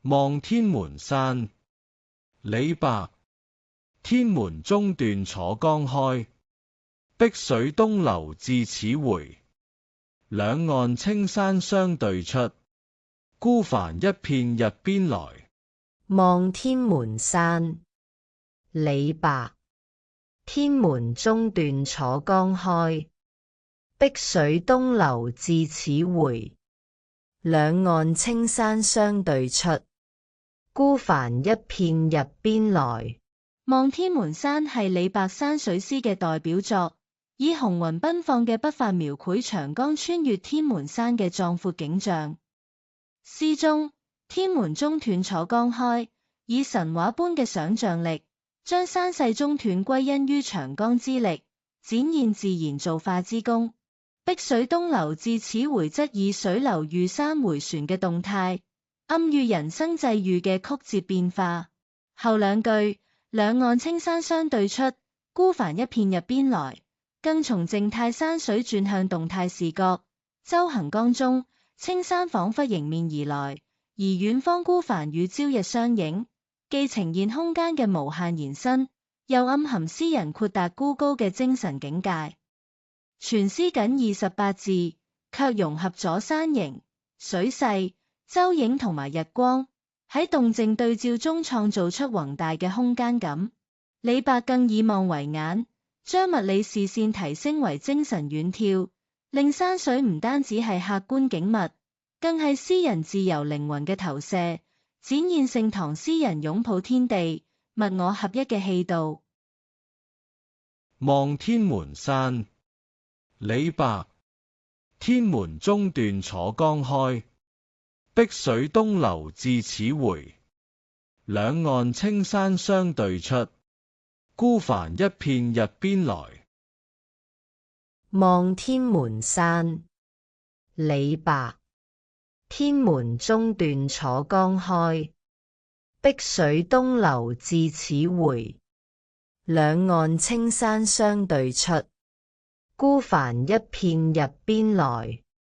望天門山，李白。天門中斷楚江開，碧水東流至此回。兩岸青山相對出，孤帆一片日邊來。望天門山，李白。天門中斷楚江開，碧水東流至此回。兩岸青山相對出，孤帆一片日邊來。望天門山係李白山水詩嘅代表作，以雄渾奔放嘅筆法描繪長江穿越天門山嘅壯闊景象。詩中，天門中斷楚江開，以神話般嘅想像力，將山勢中斷歸因於長江之力，展現自然造化之功。碧水東流至此回則以水流遇山回旋嘅動態，暗喻人生際遇嘅曲折變化。後兩句，兩岸青山相對出，孤帆一片日邊來，更從靜態山水轉向動態視覺。舟行江中，青山仿佛迎面而來，而遠方孤帆與朝日相映，既呈現空間嘅無限延伸，又暗含詩人豁達孤高嘅精神境界。全詩僅28字，卻融合咗山形、水勢、舟影同埋日光，喺動靜對照中創造出宏大嘅空間感。李白更以望為眼，將物理視線提升為精神遠眺，令山水唔單止係客觀景物，更係詩人自由靈魂嘅投射，展現盛唐詩人擁抱天地、物我合一嘅氣度。望天門山，李白。天門中斷楚江開，碧水東流至此回。兩岸青山相對出，孤帆一片日邊來。望天門山，李白。天門中斷楚江開，碧水東流至此回。兩岸青山相對出，孤帆一片日邊來。